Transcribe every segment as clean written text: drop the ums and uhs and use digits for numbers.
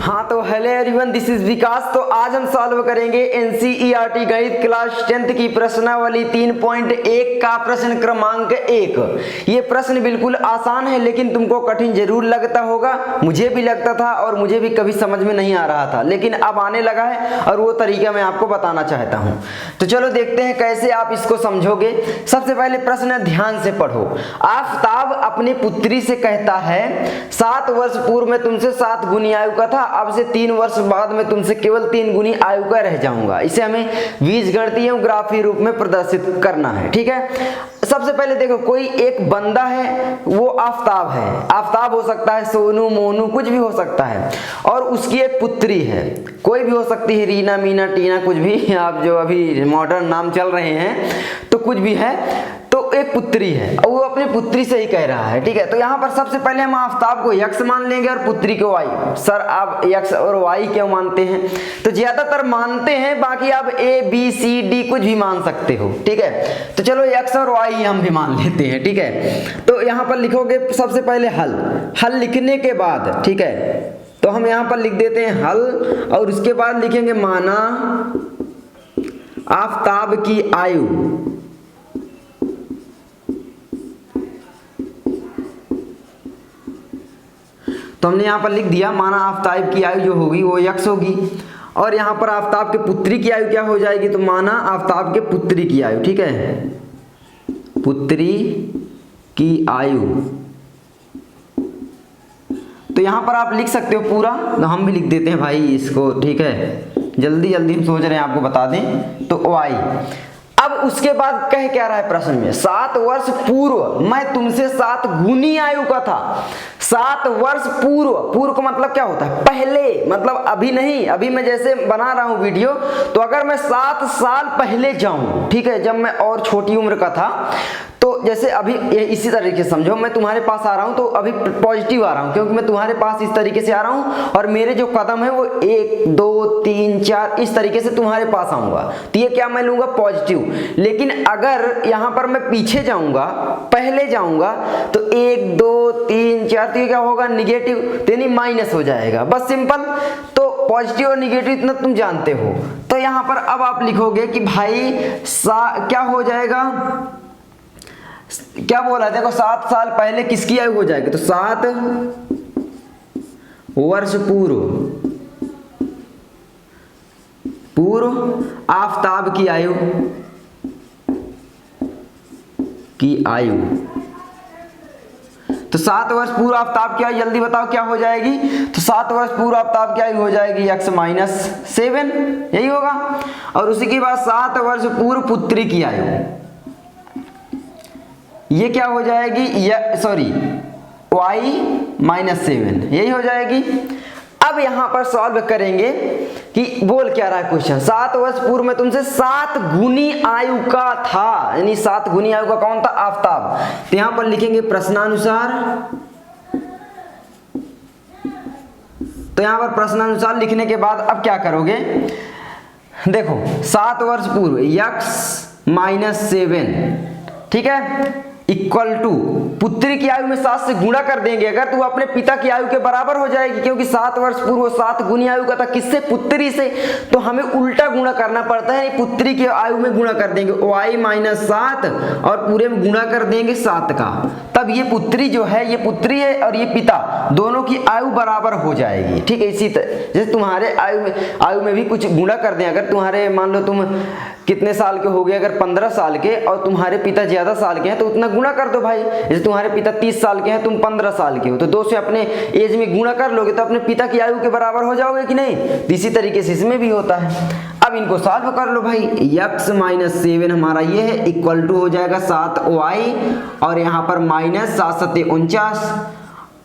हाँ तो hello everyone, this is विकास। तो आज हम सॉल्व करेंगे एनसीईआरटी गणित क्लास 10th की प्रश्नावली 3.1 का प्रश्न क्रमांक 1। ये प्रश्न बिल्कुल आसान है लेकिन तुमको कठिन जरूर लगता होगा। मुझे भी लगता था और मुझे भी कभी समझ में नहीं आ रहा था, लेकिन अब आने लगा है और वो तरीका मैं आपको बताना चाहता हूँ। तो चलो देखते हैं कैसे आप इसको समझोगे। सबसे पहले प्रश्न ध्यान से पढ़ो। आफताब अपनी पुत्री से कहता है 7 वर्ष पूर्व में तुमसे 7 गुनी आयु का था, अब से 3 वर्ष बाद में तुमसे केवल 3 गुनी आयु का रह जाऊंगा। इसे हमें बीजगणितीय एवं ग्राफीय रूप में प्रदर्शित करना है। ठीक है, सबसे पहले देखो, कोई एक बंदा है, वो आफताब है। आफताब हो सकता है सोनू, मोनू, कुछ भी हो सकता है। और उसकी एक पुत्री है, कोई भी हो सकती है, रीना, मीना, टीना, कुछ भी आप जो अभी मॉडर्न नाम चल रहे हैं तो कुछ भी है। तो एक पुत्री है और वो अपनी पुत्री से ही कह रहा है। ठीक है, तो यहाँ पर सबसे पहले हम आफताब को x मान लेंगे और पुत्री को y। सर आप x और y क्यों मानते हैं? तो ज्यादातर मानते हैं, बाकी आप a b c d कुछ भी मान सकते हो। ठीक है, तो चलो x और y हम भी मान लेते हैं। ठीक है, तो यहाँ पर लिखोगे सबसे पहले हल लिखने के बाद, ठीक है, तो हम यहाँ पर लिख देते हैं हल और उसके बाद लिखेंगे माना आफताब की आयु। तो हमने यहाँ पर लिख दिया माना आफताब की आयु जो होगी वो x होगी, और यहाँ पर आफताब के पुत्री की आयु क्या हो जाएगी? तो माना आफताब के पुत्री की आयु। ठीक है, पुत्री की आयु। तो यहाँ पर आप लिख सकते हो पूरा, तो हम भी लिख देते हैं भाई इसको। ठीक है, जल्दी जल्दी हम सोच रहे हैं आपको बता दें। तो y। अब उसके बाद कह क्या रहा है प्रश्न में? 7 वर्ष पूर्व मैं तुमसे 7 गुनी आयु का था। 7 वर्ष पूर्व का मतलब क्या होता है? पहले, मतलब अभी नहीं। अभी मैं जैसे बना रहा हूं वीडियो, तो अगर मैं 7 साल पहले जाऊं, ठीक है, जब मैं और छोटी उम्र का था, तो जैसे अभी इसी तरीके से समझो, मैं तुम्हारे पास आ रहा हूं तो अभी पॉजिटिव आ रहा हूं क्योंकि मैं तुम्हारे पास इस तरीके से आ रहा हूं और मेरे जो कदम है वो 1 2 3 4 इस तरीके से तुम्हारे पास आऊंगा, तो ये क्या मैं लूंगा? पॉजिटिव। लेकिन अगर यहां पर मैं पीछे जाऊंगा, पहले जाऊंगा, तो 1 2 3 4, तो ये क्या होगा? निगेटिव, यानी माइनस हो जाएगा। बस सिंपल। तो पॉजिटिव और निगेटिव इतना तुम जानते हो। तो यहां पर अब आप लिखोगे कि भाई क्या हो जाएगा? क्या बोला? देखो 7 साल पहले किसकी आयु हो जाएगी? तो 7 वर्ष पूर्व आफताब की आयु तो 7 वर्ष पूर्व आफताब की आयु, जल्दी बताओ क्या हो जाएगी? तो 7 वर्ष पूर्व आफताब की आयु हो जाएगी x - 7, यही होगा। और उसी के बाद 7 वर्ष पूर्व पुत्री की आयु, ये क्या हो जाएगी? y - 7, यही हो जाएगी। अब यहां पर सॉल्व करेंगे कि बोल क्या रहा है क्वेश्चन। 7 वर्ष पूर्व में तुमसे 7 गुनी आयु का था, यानी 7 गुनी आयु का कौन था? आफताब। तो यहां पर लिखेंगे प्रश्नानुसार। तो यहां पर प्रश्नानुसार लिखने के बाद अब क्या करोगे? देखो 7 वर्ष पूर्व x - 7, ठीक है, इक्वल टू पुत्री की आयु में 7 से गुणा कर देंगे अगर, तो अपने पिता की आयु के बराबर हो जाएगी, क्योंकि 7 वर्ष पूर्व 7 गुनी आयु का था। किससे? पुत्री से। तो हमें उल्टा गुणा करना पड़ता है, पुत्री की आयु में गुणा कर देंगे y - 7 और पूरे में गुणा कर देंगे 7 का, तब ये पुत्री जो है, ये पुत्री है और ये पिता, दोनों की आयु बराबर हो जाएगी। ठीक है, इसी तरह जैसे तुम्हारे आयु में भी कुछ गुणा कर दें। अगर तुम्हारे मान लो तुम कितने साल के हो गए, अगर 15 साल के और तुम्हारे पिता ज्यादा साल के हैं तो उतना गुणा कर दो भाई। जैसे तुम्हारे पिता 30 साल के हैं, तुम 15 साल के हो, तो 2 से अपने एज में गुणा कर लोगे तो अपने पिता की आयु के बराबर हो जाओगे कि नहीं? इसी तरीके से इसमें भी होता है। अब इनको सॉल्व कर लो भाई। x - 7 हमारा ये है, इक्वल टू हो जाएगा 7y और यहाँ पर -7 × 7 = 49।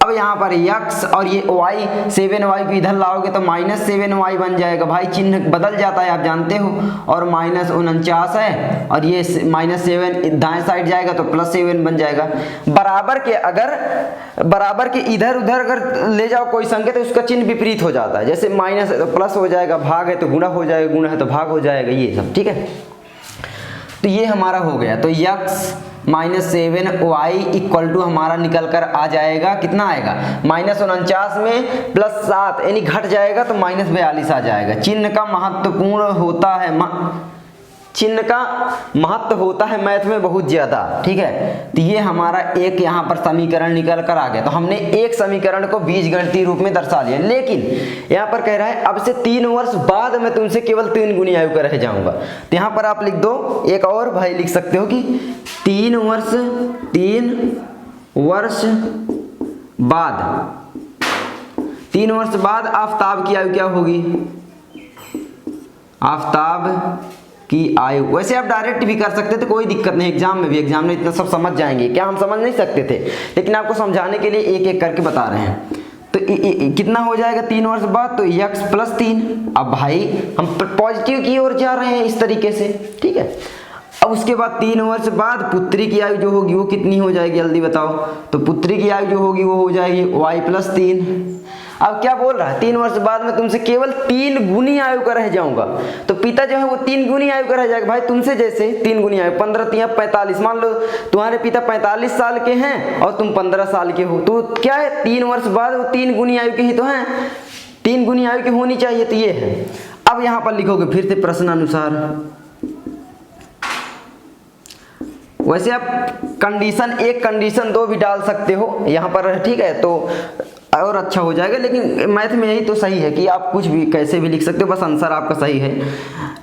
अब यहाँ पर x और ये y 7y को इधर लाओगे तो -7y बन जाएगा। भाई चिन्ह बदल जाता है, आप जानते हो। और -49 है और ये -7 दाएं साइड जाएगा तो +7 बन जाएगा। बराबर के इधर उधर अगर ले जाओ कोई संख्या तो उसका चिन्ह विपरीत हो जाता है। जैसे माइनस है तो प्लस हो जाएगा, भाग है तो गुणा हो जाएगा, गुणा है तो भाग हो जाएगा, ये सब। ठीक है, तो ये हमारा हो गया। तो x -7y इक्वल टू हमारा निकल कर आ जाएगा, कितना आएगा -49 में +7 यानी घट जाएगा तो -42 आ जाएगा। चिन्ह का महत्वपूर्ण होता है, चिन्ह का महत्व होता है मैथ में बहुत ज़्यादा, ठीक है। तो ये हमारा एक यहाँ पर समीकरण निकल कर आ गया। तो हमने एक समीकरण को बीजगणितीय रूप में दर्शा लिया, लेकिन यहाँ पर कह रहा है अब से 3 वर्ष बाद मैं तुमसे केवल 3 गुनी आयु का रह जाऊंगा। तो यहाँ पर आप लिख दो, एक और भाई लिख सकते हो कि 3 वर्ष बाद आफताब की आयु क्या होगी, आफताब की आयु। वैसे आप डायरेक्ट भी कर सकते थे, कोई दिक्कत नहीं, एग्जाम में भी, एग्जाम में इतना सब समझ जाएंगे क्या, हम समझ नहीं सकते थे, लेकिन आपको समझाने के लिए एक एक करके बता रहे हैं। तो कितना हो जाएगा 3 वर्ष बाद, तो x + 3। अब भाई हम पॉजिटिव की ओर जा रहे हैं इस तरीके से, ठीक है। अब उसके बाद 3 वर्ष बाद पुत्री की आयु जो होगी वो कितनी हो जाएगी, जल्दी बताओ। तो पुत्री की आयु जो होगी वो हो जाएगी y + 3। अब क्या बोल रहा है, 3 वर्ष बाद मैं तुमसे केवल 3 गुनी आयु का रह जाऊंगा। तो पिता जो है वो 3 गुनी आयु का रह जाएगा भाई तुमसे, जैसे 3 गुनी आयु 15 3 45। मान लो तुम्हारे पिता 45 साल के हैं और तुम 15 साल के हो, तो क्या है 3 वर्ष बाद वो 3 गुनी आयु के ही तो हैं, 3 गुनी आयु की होनी चाहिए, तो ये है। अब यहाँ पर लिखोगे फिर से प्रश्नानुसार, वैसे आप कंडीशन 1 कंडीशन 2 भी डाल सकते हो यहाँ पर, ठीक है, तो और अच्छा हो जाएगा। लेकिन मैथ में यही तो सही है कि आप कुछ भी कैसे भी लिख सकते हो, बस आंसर आपका सही है,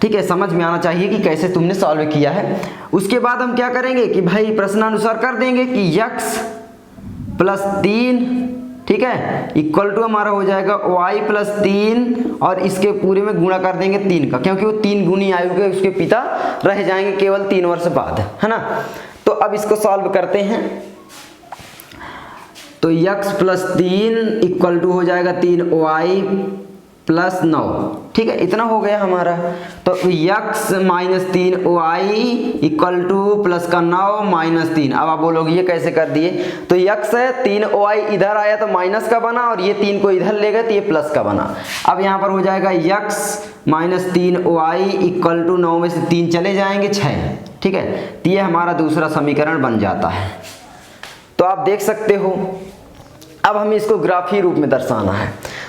ठीक है। समझ में आना चाहिए कि कैसे तुमने सॉल्व किया है। उसके बाद हम क्या करेंगे कि भाई प्रश्नानुसार कर देंगे कि x + 3, ठीक है, इक्वल टू हमारा हो जाएगा y + 3 और इसके पूरे में गुणा कर देंगे 3 का, क्योंकि वो 3 गुनी आयु के उसके पिता रह जाएंगे केवल 3 वर्ष बाद, है ना। तो अब इसको सॉल्व करते हैं। तो x + 3 इक्वल टू हो जाएगा 3y + 9, ठीक है, इतना हो गया हमारा। तो x - 3y equal two plus का 9 - 3। अब आप बोलोगे ये कैसे कर दिए, तो x है 3y इधर आया तो माइनस का बना, और ये 3 को इधर ले गए तो ये प्लस का बना। अब यहाँ पर हो जाएगा x - 3y इक्वल टू 9 में से 3 चले जाएंगे 6, ठीक है। तो ये हमारा दूसरा समीकरण बन जाता है। तो आप देख सकते हो, अब हमें इसको ग्राफीय रूप में दर्शाना है।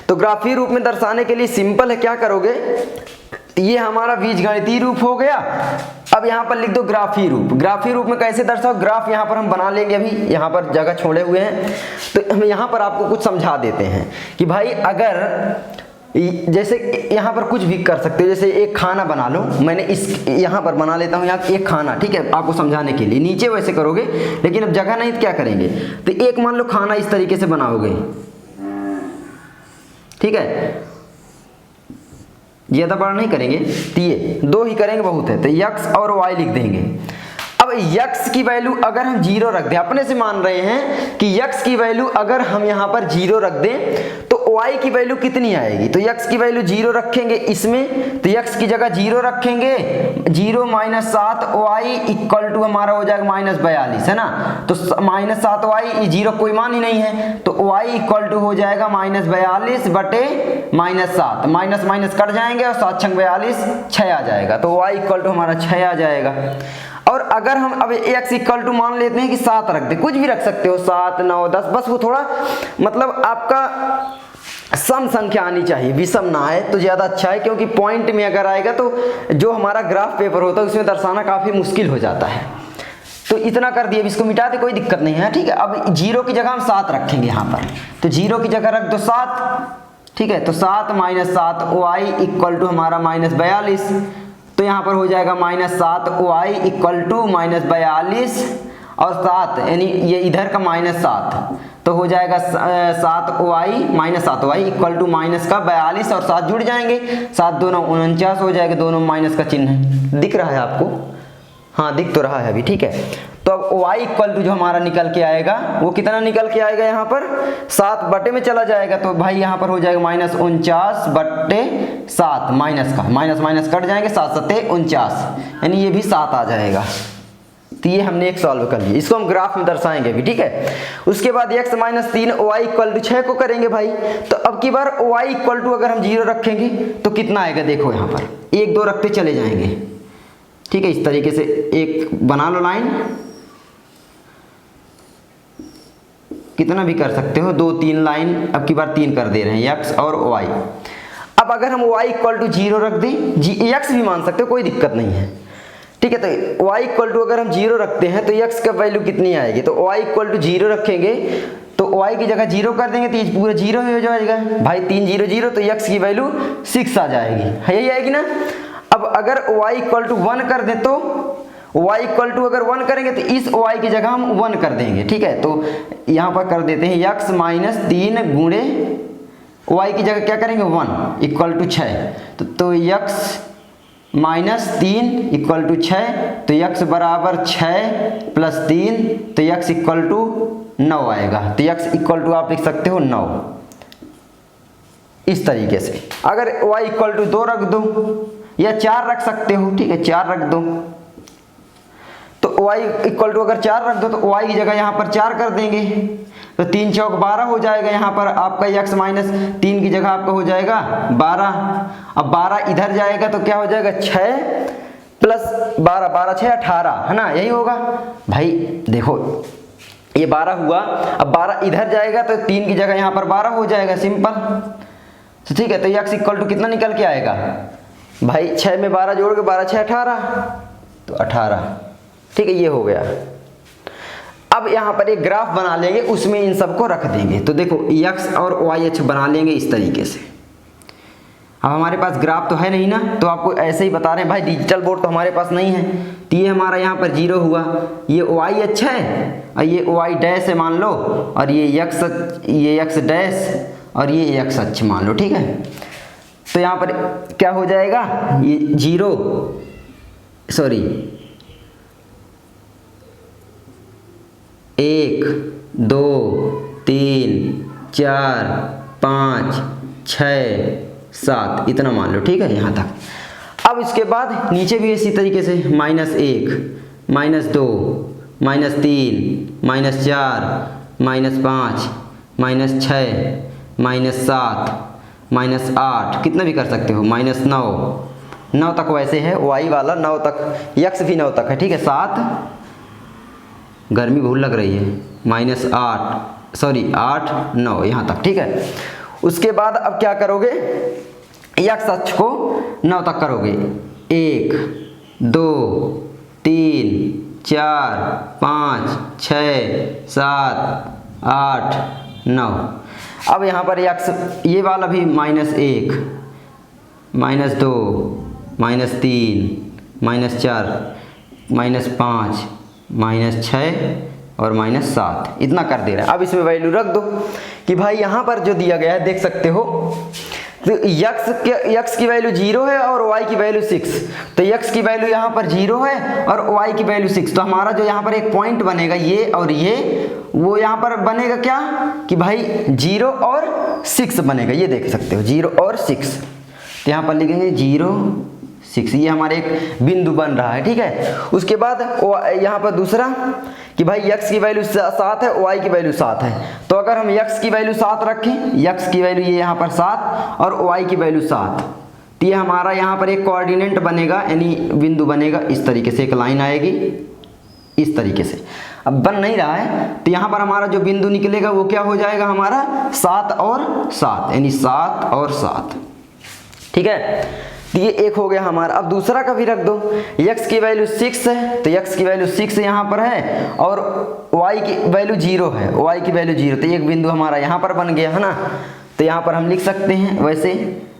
तो ग्राफीय रूप में दर्शाने के लिए सिंपल है, क्या करोगे, ये हमारा बीजगणितीय रूप हो गया। अब यहाँ पर लिख दो ग्राफीय रूप। ग्राफीय रूप में कैसे दर्शाओ, ग्राफ यहाँ पर हम बना लेंगे, अभी यहाँ पर जगह छोड़े हुए हैं। तो हम यहाँ पर आपको कुछ समझा देते हैं कि भाई अगर जैसे यहाँ पर कुछ भी कर सकते हो, जैसे एक खाना बना लो, मैंने इस यहाँ पर बना लेता हूँ यहाँ एक खाना, ठीक है, आपको समझाने के लिए। नीचे वैसे करोगे, लेकिन अब जगह नहीं तो क्या करेंगे, तो एक मान लो खाना इस तरीके से बनाओगे, ठीक है, ज्यादा बड़ा नहीं करेंगे, तो ये 2 ही करेंगे, बहुत है। तो x और y लिख देंगे। अब x की वैल्यू अगर हम 0 रख दें, अपने से मान रहे हैं कि x की वैल्यू अगर हम यहाँ पर 0 रख दें तो y की वैल्यू कितनी आएगी, तो x की वैल्यू 0 रखेंगे इसमें, तो x की जगह 0 रखेंगे, 0 - 7y इक्वल टू हमारा हो जाएगा -42, है ना। तो -7y 0 कोई मान ही नहीं है, तो y इक्वल टू हो जाएगा -42 बटे -7, माइनस माइनस कट जाएंगे और 7 × 42 6 आ जाएगा। तो y इक्वल टू हमारा 6 आ जाएगा। और अगर हम अब x इक्वल टू मान लेते हैं कि 7 रख दे, कुछ भी रख सकते हो, 7 9 10, बस वो थोड़ा मतलब आपका सम संख्या आनी चाहिए, विषम ना आए तो ज्यादा अच्छा है, क्योंकि पॉइंट में अगर आएगा तो जो हमारा ग्राफ पेपर होता है उसमें दर्शाना काफी मुश्किल हो जाता है। तो इतना कर दिए, इसको मिटा दे, कोई दिक्कत नहीं है, ठीक है। अब 0 की जगह हम 7 रखेंगे यहाँ पर, तो 0 की जगह रख दो 7, ठीक है। तो 7 - 7y इक्वल टू हमारा -42, तो यहाँ पर हो जाएगा -7y इक्वल टू -42 और 7 यानी ये इधर का -7, तो हो जाएगा 7y इक्वल टू माइनस का 42 और 7 जुड़ जाएंगे, 7 2 9 49 हो जाएगा, दोनों माइनस का चिन्ह है, दिख रहा है आपको, हाँ दिख तो रहा है अभी, ठीक है। तो अब y इक्वल टू जो हमारा निकल के आएगा वो कितना निकल के आएगा, यहाँ पर 7 बटे में चला जाएगा, तो भाई यहाँ पर हो जाएगा -49 बटे 7, माइनस का माइनस माइनस कट जाएंगे, 7 7 49, यानी ये भी 7 आ जाएगा। तो ये हमने एक सॉल्व कर लिया, इसको हम ग्राफ में दर्शाएंगे भी, ठीक है। उसके बाद x - 3y इक्वल टू 6 को करेंगे भाई। तो अब की बार y इक्वल टू अगर हम 0 रखेंगे तो कितना आएगा, देखो यहाँ पर 1 2 रखते चले जाएंगे, ठीक है। इस तरीके से एक बना लो लाइन, कितना भी कर सकते हो, 2 3 लाइन अब की बार 3 कर दे रहे हैं x और y। अब अगर हम y इक्वल टू 0 रख दें, x भी मान सकते हो, कोई दिक्कत नहीं है, ठीक है। तो y इक्वल टू अगर हम 0 रखते हैं तो x का वैल्यू कितनी आएगी, तो y इक्वल टू 0 रखेंगे तो y की जगह 0 कर देंगे तो ये पूरा 0 ही हो जाएगा भाई, 3 0 0, तो x की वैल्यू 6 आ जाएगी, है यही आएगी ना। अब अगर y इक्वल टू 1 कर दें तो y इक्वल टू अगर 1 करेंगे तो इस y की जगह हम 1 कर देंगे, ठीक है। तो यहाँ पर कर देते हैं x माइनस 3 गुणे y की जगह क्या करेंगे 1 इक्वल टू 6, तो x माइनस 3 इक्वल टू 6, तो x बराबर 6 प्लस 3, तो x इक्वल टू 9 आएगा। तो x इक्वल टू आप लिख सकते हो 9 इस तरीके से। अगर y इक्वल टू 2 रख दो या 4 रख सकते हो, ठीक है, 4 रख दो, तो y इक्वल टू अगर 4 रख दो तो y की जगह यहाँ पर 4 कर देंगे, तो 3 चौक 12 हो जाएगा। यहाँ पर आपका x माइनस 3 की जगह आपका हो जाएगा 12। अब 12 इधर जाएगा तो क्या हो जाएगा 6 प्लस 12, 12 6 18, है ना, यही होगा भाई। देखो ये 12 हुआ, अब 12 इधर जाएगा तो 3 की जगह यहाँ पर 12 हो जाएगा, सिंपल। तो ठीक है, तो x इक्वल टू कितना निकल के आएगा भाई, 6 में 12 जोड़ के 12 6 18, तो 18, ठीक है, ये हो गया। अब यहाँ पर एक ग्राफ बना लेंगे, उसमें इन सबको रख देंगे। तो देखो x और y अक्ष बना लेंगे इस तरीके से। अब हमारे पास ग्राफ तो है नहीं ना, तो आपको ऐसे ही बता रहे हैं भाई, डिजिटल बोर्ड तो हमारे पास नहीं है। तो ये हमारा यहाँ पर 0 हुआ, ये y अक्ष है और ये y डैश है मान लो, और ये x डैश और ये x अक्ष मान लो, ठीक है। तो यहाँ पर क्या हो जाएगा, ये 0 सॉरी 1 2 3 4 5 6 7 इतना मान लो, ठीक है, यहाँ तक। अब इसके बाद नीचे भी इसी तरीके से -1 -2 -3 -4 -5 -6 -7 -8 कितना भी कर सकते हो, -9 तक वैसे है, y वाला 9 तक, x भी 9 तक है, ठीक है। 7 गर्मी बहुत लग रही है, -8 सॉरी 8 9 यहाँ तक, ठीक है। उसके बाद अब क्या करोगे, x अक्ष को 9 तक करोगे, 1 2 3 4 5 6 7 8 9। अब यहाँ पर x ये वाला भी -1 -2 -3 -4 -5 -6 और -7 इतना कर दे रहा है। अब इसमें वैल्यू रख दो कि भाई यहाँ पर जो दिया गया है देख सकते हो, तो x की वैल्यू 0 है और y की वैल्यू 6, तो x की वैल्यू यहाँ पर 0 है और y की वैल्यू 6, तो हमारा जो यहाँ पर एक पॉइंट बनेगा ये और ये, वो यहाँ पर बनेगा क्या कि भाई 0 और 6 बनेगा, ये देख सकते हो 0 और 6। तो यहाँ पर लिखेंगे 0 6, ये हमारे एक बिंदु बन रहा है, ठीक है। उसके बाद यहाँ पर दूसरा कि भाई x की वैल्यू 7 है, y की वैल्यू 7 है, तो अगर हम x की वैल्यू 7 रखें, x की वैल्यू ये यहाँ पर 7 और y की वैल्यू 7, तो ये हमारा यहाँ पर एक कोऑर्डिनेट बनेगा, यानी बिंदु बनेगा इस तरीके से, एक लाइन आएगी इस तरीके से। अब बन नहीं रहा है, तो यहाँ पर हमारा जो बिंदु निकलेगा वो क्या हो जाएगा हमारा 7 और 7, यानी 7 और 7, ठीक है। तो ये एक हो गया हमारा। अब दूसरा का भी रख दो, x की वैल्यू 6 है, तो x की वैल्यू 6 यहाँ पर है और y की वैल्यू 0 है, y की वैल्यू 0, तो एक बिंदु हमारा यहाँ पर बन गया, है ना। तो यहाँ पर हम लिख सकते हैं, वैसे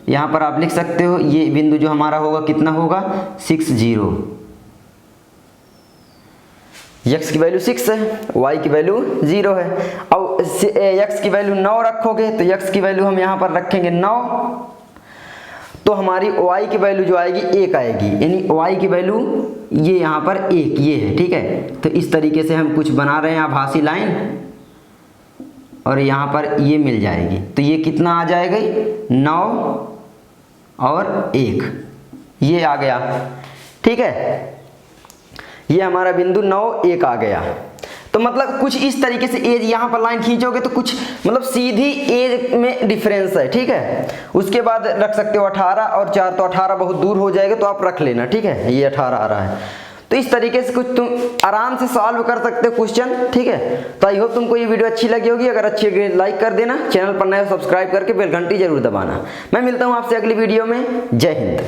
यहाँ पर आप लिख सकते हो, ये बिंदु जो हमारा होगा कितना होगा 6 0, x की वैल्यू 6 है, y की वैल्यू 0 है। अब x की वैल्यू 9 रखोगे तो x की वैल्यू हम यहाँ पर रखेंगे 9, तो हमारी y की वैल्यू जो आएगी 1 आएगी, यानी y की वैल्यू ये यहाँ पर 1 ये है, ठीक है। तो इस तरीके से हम कुछ बना रहे हैं आभासी लाइन, और यहाँ पर ये मिल जाएगी, तो ये कितना आ जाएगा 9 और 1, ये आ गया, ठीक है। ये हमारा बिंदु 9 1 आ गया। तो मतलब कुछ इस तरीके से एज यहाँ पर लाइन खींचोगे तो कुछ मतलब सीधी एज में डिफरेंस है, ठीक है। उसके बाद रख सकते हो 18 और 4, तो 18 बहुत दूर हो जाएगा, तो आप रख लेना, ठीक है, ये 18 आ रहा है। तो इस तरीके से कुछ तुम आराम से सॉल्व कर सकते हो क्वेश्चन, ठीक है। तो आई होप तुमको ये वीडियो अच्छी लगी होगी। अगर अच्छी लगी लाइक कर देना, चैनल पर नया सब्सक्राइब करके बेल घंटी जरूर दबाना। मैं मिलता हूँ आपसे अगली वीडियो में। जय हिंद।